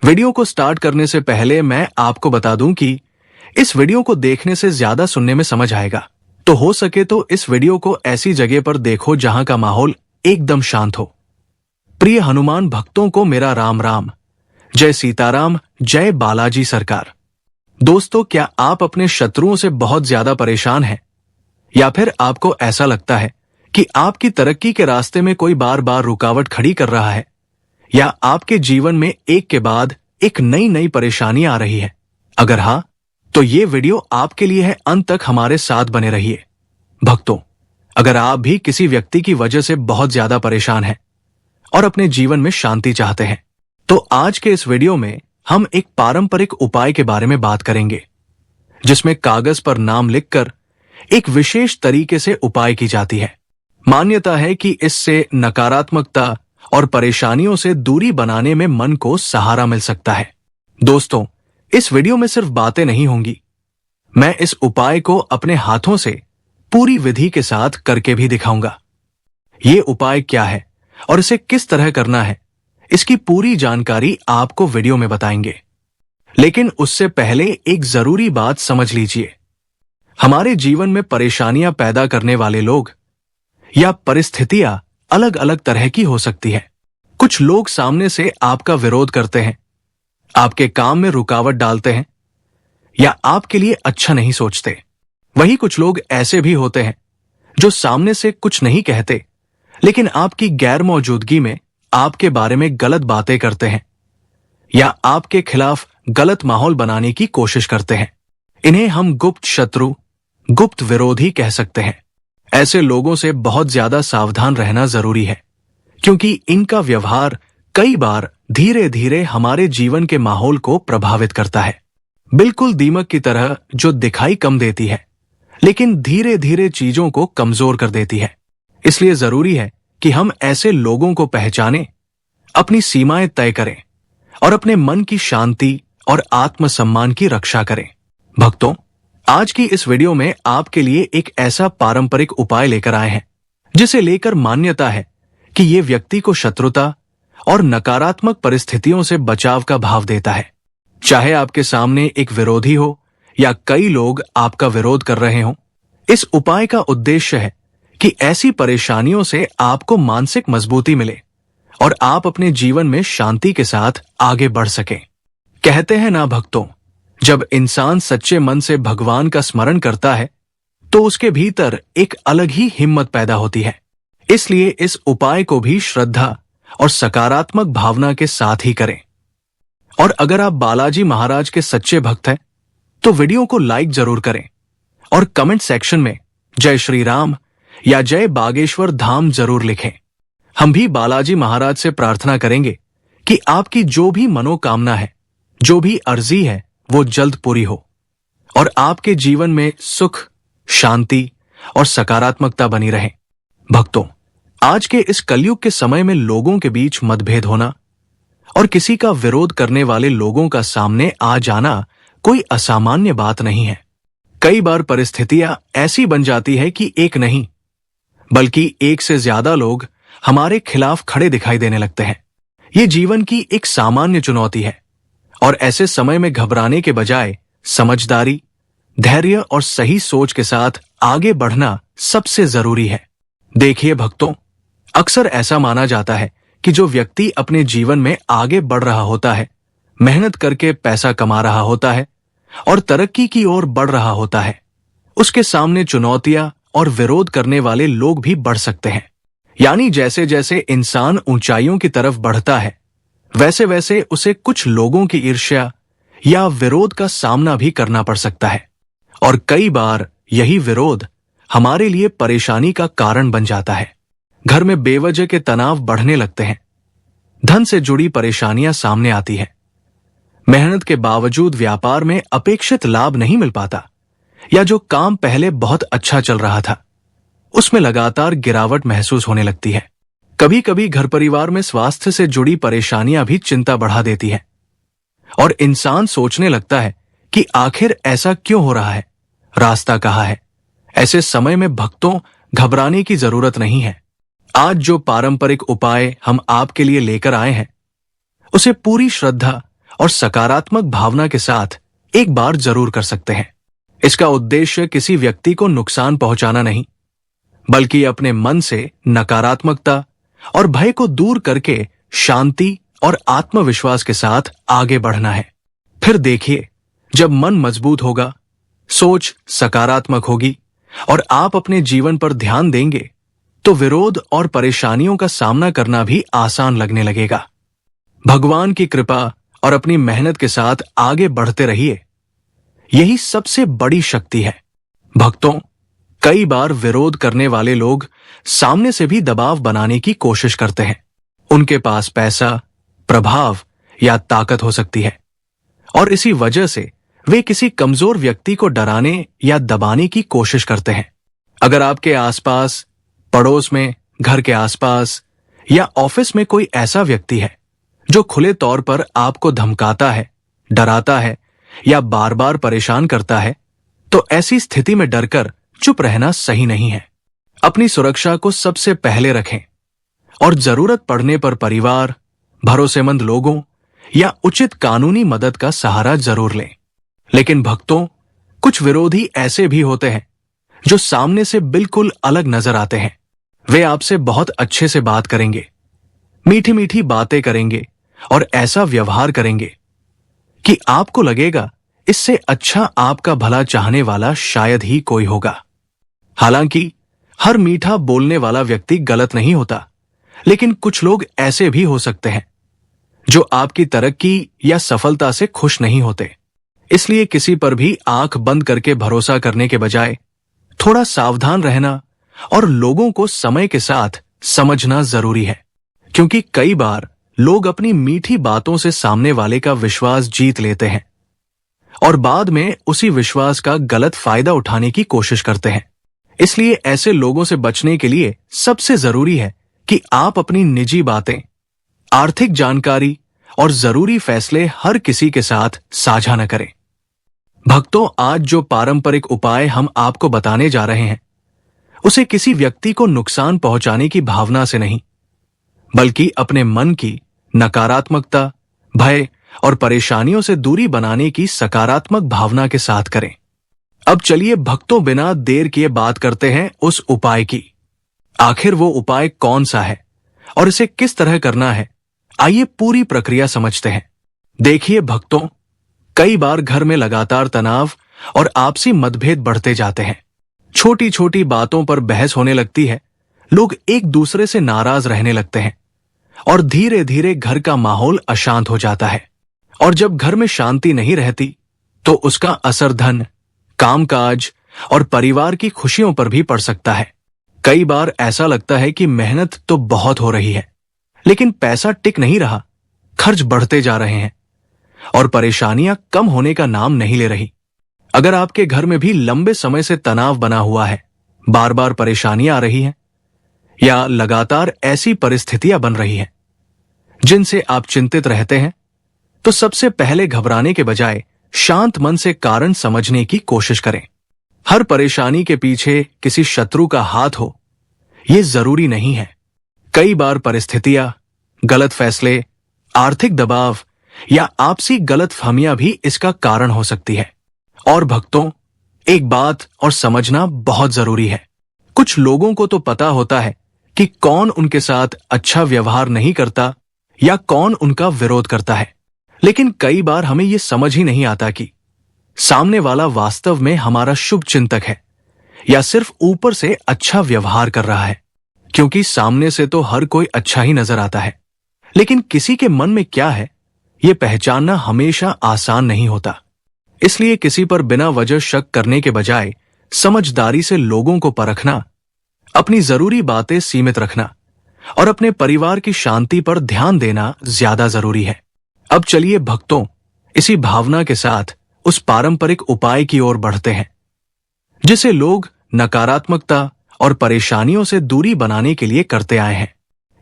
Video को start करने से पहले मैं आपको बता दूं कि इस वीडियो को देखने से ज्यादा सुनने में समझ आएगा, तो हो सके तो इस वीडियो को ऐसी जगह पर देखो जहां का माहौल एकदम शांत हो। प्रिय हनुमान भक्तों को मेरा राम राम। जय सीताराम, जय बालाजी सरकार। दोस्तों, क्या आप अपने शत्रुओं से बहुत ज्यादा परेशान हैं? या फिर आपको ऐसा लगता है कि आपकी तरक्की के रास्ते में कोई बार बार रुकावट खड़ी कर रहा है? या आपके जीवन में एक के बाद एक नई नई परेशानी आ रही है? अगर हाँ, तो ये वीडियो आपके लिए है। अंत तक हमारे साथ बने रहिए। भक्तों, अगर आप भी किसी व्यक्ति की वजह से बहुत ज्यादा परेशान हैं और अपने जीवन में शांति चाहते हैं, तो आज के इस वीडियो में हम एक पारंपरिक उपाय के बारे में बात करेंगे, जिसमें कागज पर नाम लिखकर एक विशेष तरीके से उपाय की जाती है। मान्यता है कि इससे नकारात्मकता और परेशानियों से दूरी बनाने में मन को सहारा मिल सकता है। दोस्तों, इस वीडियो में सिर्फ बातें नहीं होंगी, मैं इस उपाय को अपने हाथों से पूरी विधि के साथ करके भी दिखाऊंगा। ये उपाय क्या है और इसे किस तरह करना है, इसकी पूरी जानकारी आपको वीडियो में बताएंगे। लेकिन उससे पहले एक जरूरी बात समझ लीजिए। हमारे जीवन में परेशानियां पैदा करने वाले लोग या परिस्थितियां अलग अलग तरह की हो सकती है। कुछ लोग सामने से आपका विरोध करते हैं, आपके काम में रुकावट डालते हैं या आपके लिए अच्छा नहीं सोचते। वहीं कुछ लोग ऐसे भी होते हैं जो सामने से कुछ नहीं कहते, लेकिन आपकी गैर मौजूदगी में आपके बारे में गलत बातें करते हैं या आपके खिलाफ गलत माहौल बनाने की कोशिश करते हैं। इन्हें हम गुप्त शत्रु, गुप्त विरोधी कह सकते हैं। ऐसे लोगों से बहुत ज्यादा सावधान रहना जरूरी है, क्योंकि इनका व्यवहार कई बार धीरे धीरे हमारे जीवन के माहौल को प्रभावित करता है। बिल्कुल दीमक की तरह जो दिखाई कम देती है, लेकिन धीरे धीरे चीजों को कमजोर कर देती है। इसलिए जरूरी है कि हम ऐसे लोगों को पहचानें, अपनी सीमाएं तय करें और अपने मन की शांति और आत्मसम्मान की रक्षा करें। भक्तों, आज की इस वीडियो में आपके लिए एक ऐसा पारंपरिक उपाय लेकर आए हैं, जिसे लेकर मान्यता है कि ये व्यक्ति को शत्रुता और नकारात्मक परिस्थितियों से बचाव का भाव देता है। चाहे आपके सामने एक विरोधी हो या कई लोग आपका विरोध कर रहे हों, इस उपाय का उद्देश्य है कि ऐसी परेशानियों से आपको मानसिक मजबूती मिले और आप अपने जीवन में शांति के साथ आगे बढ़ सकें। कहते हैं ना भक्तों, जब इंसान सच्चे मन से भगवान का स्मरण करता है तो उसके भीतर एक अलग ही हिम्मत पैदा होती है। इसलिए इस उपाय को भी श्रद्धा और सकारात्मक भावना के साथ ही करें। और अगर आप बालाजी महाराज के सच्चे भक्त हैं, तो वीडियो को लाइक जरूर करें और कमेंट सेक्शन में जय श्री राम या जय बागेश्वर धाम जरूर लिखें। हम भी बालाजी महाराज से प्रार्थना करेंगे कि आपकी जो भी मनोकामना है, जो भी अर्जी है, वो जल्द पूरी हो और आपके जीवन में सुख, शांति और सकारात्मकता बनी रहे। भक्तों, आज के इस कलयुग के समय में लोगों के बीच मतभेद होना और किसी का विरोध करने वाले लोगों का सामने आ जाना कोई असामान्य बात नहीं है। कई बार परिस्थितियां ऐसी बन जाती है कि एक नहीं बल्कि एक से ज्यादा लोग हमारे खिलाफ खड़े दिखाई देने लगते हैं। ये जीवन की एक सामान्य चुनौती है और ऐसे समय में घबराने के बजाय समझदारी, धैर्य और सही सोच के साथ आगे बढ़ना सबसे जरूरी है। देखिए भक्तों, अक्सर ऐसा माना जाता है कि जो व्यक्ति अपने जीवन में आगे बढ़ रहा होता है, मेहनत करके पैसा कमा रहा होता है और तरक्की की ओर बढ़ रहा होता है, उसके सामने चुनौतियां और विरोध करने वाले लोग भी बढ़ सकते हैं। यानी जैसे जैसे इंसान ऊंचाइयों की तरफ बढ़ता है, वैसे वैसे उसे कुछ लोगों की ईर्ष्या या विरोध का सामना भी करना पड़ सकता है और कई बार यही विरोध हमारे लिए परेशानी का कारण बन जाता है। घर में बेवजह के तनाव बढ़ने लगते हैं, धन से जुड़ी परेशानियां सामने आती है, मेहनत के बावजूद व्यापार में अपेक्षित लाभ नहीं मिल पाता या जो काम पहले बहुत अच्छा चल रहा था उसमें लगातार गिरावट महसूस होने लगती है। कभी कभी घर परिवार में स्वास्थ्य से जुड़ी परेशानियां भी चिंता बढ़ा देती है और इंसान सोचने लगता है कि आखिर ऐसा क्यों हो रहा है, रास्ता कहाँ है। ऐसे समय में भक्तों, घबराने की जरूरत नहीं है। आज जो पारंपरिक उपाय हम आपके लिए लेकर आए हैं, उसे पूरी श्रद्धा और सकारात्मक भावना के साथ एक बार जरूर कर सकते हैं। इसका उद्देश्य किसी व्यक्ति को नुकसान पहुंचाना नहीं, बल्कि अपने मन से नकारात्मकता और भय को दूर करके शांति और आत्मविश्वास के साथ आगे बढ़ना है। फिर देखिए, जब मन मजबूत होगा, सोच सकारात्मक होगी और आप अपने जीवन पर ध्यान देंगे, तो विरोध और परेशानियों का सामना करना भी आसान लगने लगेगा। भगवान की कृपा और अपनी मेहनत के साथ आगे बढ़ते रहिए, यही सबसे बड़ी शक्ति है। भक्तों, कई बार विरोध करने वाले लोग सामने से भी दबाव बनाने की कोशिश करते हैं। उनके पास पैसा, प्रभाव या ताकत हो सकती है और इसी वजह से वे किसी कमजोर व्यक्ति को डराने या दबाने की कोशिश करते हैं। अगर आपके आसपास, पड़ोस में, घर के आसपास या ऑफिस में कोई ऐसा व्यक्ति है जो खुले तौर पर आपको धमकाता है, डराता है या बार बार परेशान करता है, तो ऐसी स्थिति में डरकर चुप रहना सही नहीं है। अपनी सुरक्षा को सबसे पहले रखें और जरूरत पड़ने पर परिवार, भरोसेमंद लोगों या उचित कानूनी मदद का सहारा जरूर लें। लेकिन भक्तों, कुछ विरोधी ऐसे भी होते हैं जो सामने से बिल्कुल अलग नजर आते हैं। वे आपसे बहुत अच्छे से बात करेंगे, मीठी मीठी बातें करेंगे और ऐसा व्यवहार करेंगे कि आपको लगेगा इससे अच्छा आपका भला चाहने वाला शायद ही कोई होगा। हालांकि हर मीठा बोलने वाला व्यक्ति गलत नहीं होता, लेकिन कुछ लोग ऐसे भी हो सकते हैं जो आपकी तरक्की या सफलता से खुश नहीं होते। इसलिए किसी पर भी आंख बंद करके भरोसा करने के बजाय थोड़ा सावधान रहना और लोगों को समय के साथ समझना जरूरी है, क्योंकि कई बार लोग अपनी मीठी बातों से सामने वाले का विश्वास जीत लेते हैं और बाद में उसी विश्वास का गलत फायदा उठाने की कोशिश करते हैं। इसलिए ऐसे लोगों से बचने के लिए सबसे जरूरी है कि आप अपनी निजी बातें, आर्थिक जानकारी और जरूरी फैसले हर किसी के साथ साझा न करें। भक्तों, आज जो पारंपरिक उपाय हम आपको बताने जा रहे हैं, उसे किसी व्यक्ति को नुकसान पहुंचाने की भावना से नहीं, बल्कि अपने मन की नकारात्मकता, भय और परेशानियों से दूरी बनाने की सकारात्मक भावना के साथ करें। अब चलिए भक्तों, बिना देर किए बात करते हैं उस उपाय की। आखिर वो उपाय कौन सा है और इसे किस तरह करना है, आइए पूरी प्रक्रिया समझते हैं। देखिए भक्तों, कई बार घर में लगातार तनाव और आपसी मतभेद बढ़ते जाते हैं। छोटी छोटी बातों पर बहस होने लगती है, लोग एक दूसरे से नाराज रहने लगते हैं और धीरे धीरे घर का माहौल अशांत हो जाता है। और जब घर में शांति नहीं रहती, तो उसका असर धन, कामकाज और परिवार की खुशियों पर भी पड़ सकता है। कई बार ऐसा लगता है कि मेहनत तो बहुत हो रही है, लेकिन पैसा टिक नहीं रहा, खर्च बढ़ते जा रहे हैं और परेशानियां कम होने का नाम नहीं ले रही। अगर आपके घर में भी लंबे समय से तनाव बना हुआ है, बार बार परेशानियां आ रही हैं या लगातार ऐसी परिस्थितियां बन रही हैं जिनसे आप चिंतित रहते हैं, तो सबसे पहले घबराने के बजाय शांत मन से कारण समझने की कोशिश करें। हर परेशानी के पीछे किसी शत्रु का हाथ हो, यह जरूरी नहीं है। कई बार परिस्थितियां, गलत फैसले, आर्थिक दबाव या आपसी गलतफहमियां भी इसका कारण हो सकती है। और भक्तों, एक बात और समझना बहुत जरूरी है। कुछ लोगों को तो पता होता है कि कौन उनके साथ अच्छा व्यवहार नहीं करता या कौन उनका विरोध करता है, लेकिन कई बार हमें यह समझ ही नहीं आता कि सामने वाला वास्तव में हमारा शुभ चिंतक है या सिर्फ ऊपर से अच्छा व्यवहार कर रहा है। क्योंकि सामने से तो हर कोई अच्छा ही नजर आता है, लेकिन किसी के मन में क्या है, यह पहचानना हमेशा आसान नहीं होता। इसलिए किसी पर बिना वजह शक करने के बजाय समझदारी से लोगों को परखना, अपनी जरूरी बातें सीमित रखना और अपने परिवार की शांति पर ध्यान देना ज्यादा जरूरी है। अब चलिए भक्तों, इसी भावना के साथ उस पारंपरिक उपाय की ओर बढ़ते हैं जिसे लोग नकारात्मकता और परेशानियों से दूरी बनाने के लिए करते आए हैं।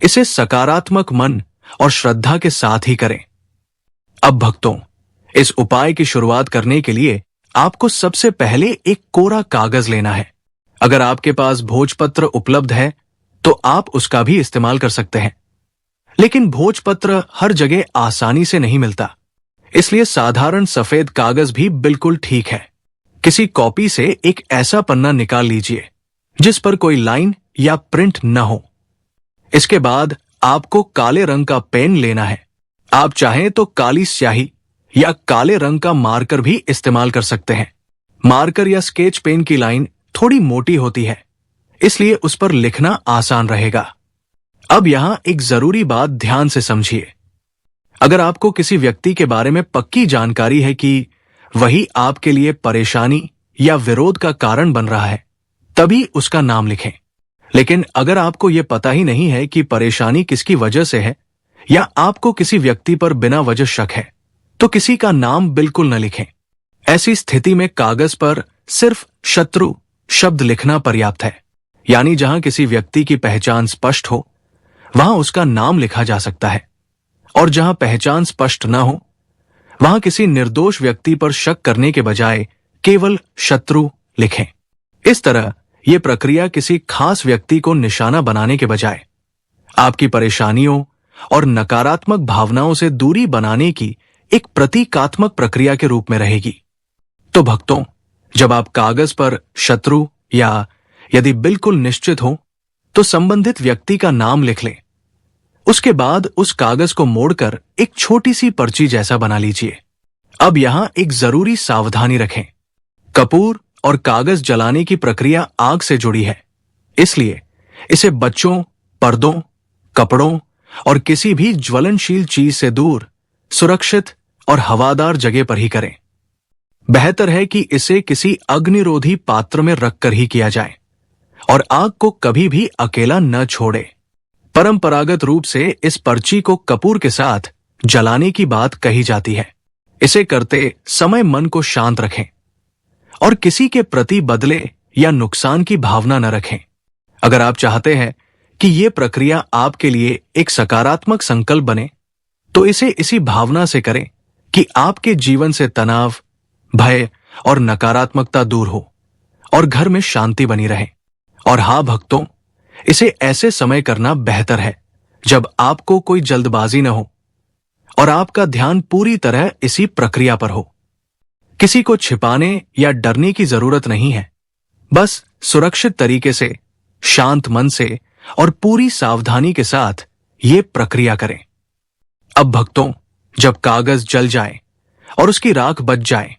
इसे सकारात्मक मन और श्रद्धा के साथ ही करें। अब भक्तों, इस उपाय की शुरुआत करने के लिए आपको सबसे पहले एक कोरा कागज लेना है। अगर आपके पास भोजपत्र उपलब्ध है तो आप उसका भी इस्तेमाल कर सकते हैं, लेकिन भोजपत्र हर जगह आसानी से नहीं मिलता। इसलिए साधारण सफेद कागज भी बिल्कुल ठीक है। किसी कॉपी से एक ऐसा पन्ना निकाल लीजिए जिस पर कोई लाइन या प्रिंट न हो। इसके बाद आपको काले रंग का पेन लेना है। आप चाहें तो काली स्याही या काले रंग का मार्कर भी इस्तेमाल कर सकते हैं। मार्कर या स्केच पेन की लाइन थोड़ी मोटी होती है, इसलिए उस पर लिखना आसान रहेगा। अब यहां एक जरूरी बात ध्यान से समझिए। अगर आपको किसी व्यक्ति के बारे में पक्की जानकारी है कि वही आपके लिए परेशानी या विरोध का कारण बन रहा है, तभी उसका नाम लिखें। लेकिन अगर आपको यह पता ही नहीं है कि परेशानी किसकी वजह से है या आपको किसी व्यक्ति पर बिना वजह शक है, तो किसी का नाम बिल्कुल न लिखें। ऐसी स्थिति में कागज पर सिर्फ शत्रु शब्द लिखना पर्याप्त है। यानी जहां किसी व्यक्ति की पहचान स्पष्ट हो वहां उसका नाम लिखा जा सकता है, और जहां पहचान स्पष्ट न हो वहां किसी निर्दोष व्यक्ति पर शक करने के बजाय केवल शत्रु लिखें। इस तरह यह प्रक्रिया किसी खास व्यक्ति को निशाना बनाने के बजाय आपकी परेशानियों और नकारात्मक भावनाओं से दूरी बनाने की एक प्रतीकात्मक प्रक्रिया के रूप में रहेगी। तो भक्तों, जब आप कागज पर शत्रु या यदि बिल्कुल निश्चित हो तो संबंधित व्यक्ति का नाम लिख लें। उसके बाद उस कागज को मोड़कर एक छोटी सी पर्ची जैसा बना लीजिए। अब यहां एक जरूरी सावधानी रखें। कपूर और कागज जलाने की प्रक्रिया आग से जुड़ी है, इसलिए इसे बच्चों, पर्दों, कपड़ों और किसी भी ज्वलनशील चीज से दूर, सुरक्षित और हवादार जगह पर ही करें। बेहतर है कि इसे किसी अग्निरोधी पात्र में रखकर ही किया जाए और आग को कभी भी अकेला न छोड़े। परंपरागत रूप से इस पर्ची को कपूर के साथ जलाने की बात कही जाती है। इसे करते समय मन को शांत रखें और किसी के प्रति बदले या नुकसान की भावना न रखें। अगर आप चाहते हैं कि यह प्रक्रिया आपके लिए एक सकारात्मक संकल्प बने, तो इसे इसी भावना से करें कि आपके जीवन से तनाव, भय और नकारात्मकता दूर हो और घर में शांति बनी रहे। और हां भक्तों, इसे ऐसे समय करना बेहतर है जब आपको कोई जल्दबाजी न हो और आपका ध्यान पूरी तरह इसी प्रक्रिया पर हो। किसी को छिपाने या डरने की जरूरत नहीं है। बस सुरक्षित तरीके से, शांत मन से और पूरी सावधानी के साथ ये प्रक्रिया करें। अब भक्तों, जब कागज जल जाए और उसकी राख बच जाए,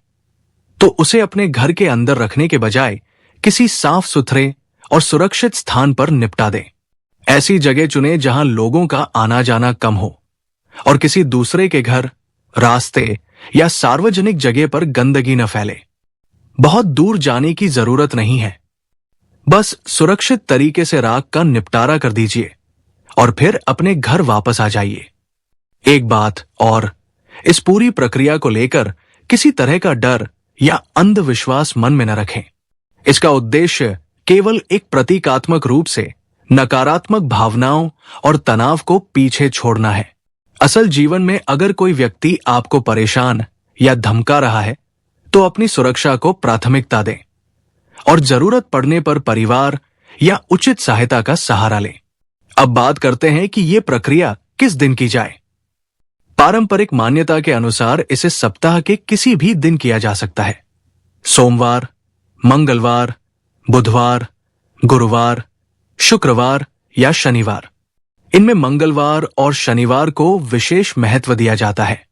तो उसे अपने घर के अंदर रखने के बजाय किसी साफ सुथरे और सुरक्षित स्थान पर निपटा दें। ऐसी जगह चुनें जहां लोगों का आना जाना कम हो और किसी दूसरे के घर, रास्ते या सार्वजनिक जगह पर गंदगी न फैले। बहुत दूर जाने की जरूरत नहीं है। बस सुरक्षित तरीके से राख का निपटारा कर दीजिए और फिर अपने घर वापस आ जाइए। एक बात और, इस पूरी प्रक्रिया को लेकर किसी तरह का डर या अंधविश्वास मन में न रखें। इसका उद्देश्य केवल एक प्रतीकात्मक रूप से नकारात्मक भावनाओं और तनाव को पीछे छोड़ना है। असल जीवन में अगर कोई व्यक्ति आपको परेशान या धमका रहा है, तो अपनी सुरक्षा को प्राथमिकता दें और जरूरत पड़ने पर परिवार या उचित सहायता का सहारा लें। अब बात करते हैं कि यह प्रक्रिया किस दिन की जाए। पारंपरिक मान्यता के अनुसार इसे सप्ताह के किसी भी दिन किया जा सकता है। सोमवार, मंगलवार, बुधवार, गुरुवार, शुक्रवार या शनिवार। इनमें मंगलवार और शनिवार को विशेष महत्व दिया जाता है।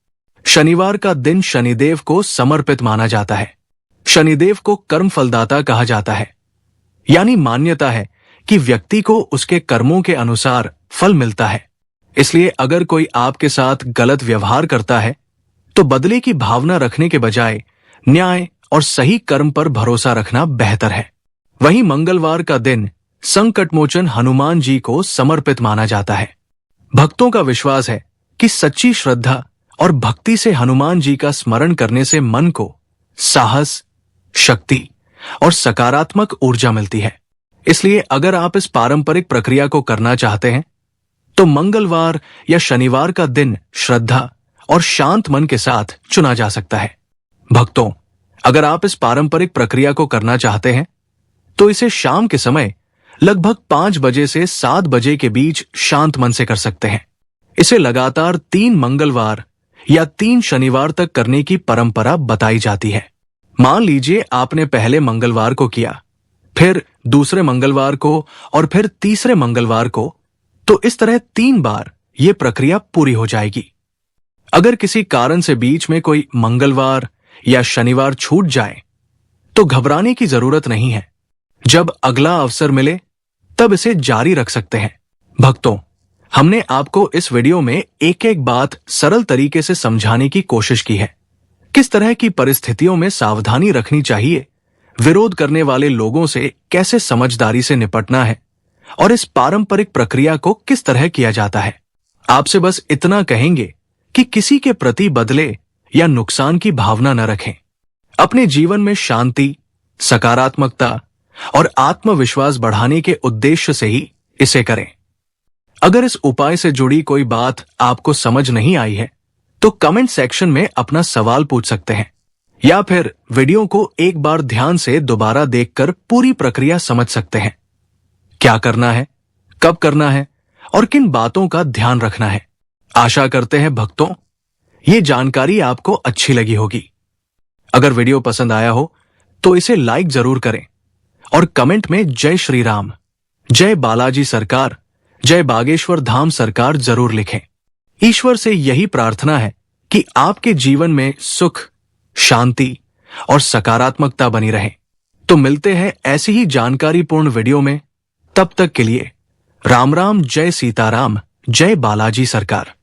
शनिवार का दिन शनिदेव को समर्पित माना जाता है। शनिदेव को कर्म फलदाता कहा जाता है, यानी मान्यता है कि व्यक्ति को उसके कर्मों के अनुसार फल मिलता है। इसलिए अगर कोई आपके साथ गलत व्यवहार करता है, तो बदले की भावना रखने के बजाय न्याय और सही कर्म पर भरोसा रखना बेहतर है। वहीं मंगलवार का दिन संकटमोचन हनुमान जी को समर्पित माना जाता है। भक्तों का विश्वास है कि सच्ची श्रद्धा और भक्ति से हनुमान जी का स्मरण करने से मन को साहस, शक्ति और सकारात्मक ऊर्जा मिलती है। इसलिए अगर आप इस पारंपरिक प्रक्रिया को करना चाहते हैं, तो मंगलवार या शनिवार का दिन श्रद्धा और शांत मन के साथ चुना जा सकता है। भक्तों, अगर आप इस पारंपरिक प्रक्रिया को करना चाहते हैं, तो इसे शाम के समय लगभग 5 बजे से 7 बजे के बीच शांत मन से कर सकते हैं। इसे लगातार 3 मंगलवार या 3 शनिवार तक करने की परंपरा बताई जाती है। मान लीजिए आपने पहले मंगलवार को किया, फिर दूसरे मंगलवार को और फिर तीसरे मंगलवार को, तो इस तरह 3 बार यह प्रक्रिया पूरी हो जाएगी। अगर किसी कारण से बीच में कोई मंगलवार या शनिवार छूट जाए तो घबराने की जरूरत नहीं है। जब अगला अवसर मिले तब इसे जारी रख सकते हैं। भक्तों, हमने आपको इस वीडियो में एक एक बात सरल तरीके से समझाने की कोशिश की है। किस तरह की परिस्थितियों में सावधानी रखनी चाहिए, विरोध करने वाले लोगों से कैसे समझदारी से निपटना है और इस पारंपरिक प्रक्रिया को किस तरह किया जाता है। आपसे बस इतना कहेंगे कि किसी के प्रति बदले या नुकसान की भावना न रखें। अपने जीवन में शांति, सकारात्मकता और आत्मविश्वास बढ़ाने के उद्देश्य से ही इसे करें। अगर इस उपाय से जुड़ी कोई बात आपको समझ नहीं आई है तो कमेंट सेक्शन में अपना सवाल पूछ सकते हैं, या फिर वीडियो को एक बार ध्यान से दोबारा देखकर पूरी प्रक्रिया समझ सकते हैं। क्या करना है, कब करना है और किन बातों का ध्यान रखना है। आशा करते हैं भक्तों, ये जानकारी आपको अच्छी लगी होगी। अगर वीडियो पसंद आया हो तो इसे लाइक जरूर करें और कमेंट में जय श्री राम, जय बालाजी सरकार, जय बागेश्वर धाम सरकार जरूर लिखें। ईश्वर से यही प्रार्थना है कि आपके जीवन में सुख, शांति और सकारात्मकता बनी रहे। तो मिलते हैं ऐसी ही जानकारीपूर्ण वीडियो में। तब तक के लिए राम राम, जय सीताराम, जय बालाजी सरकार।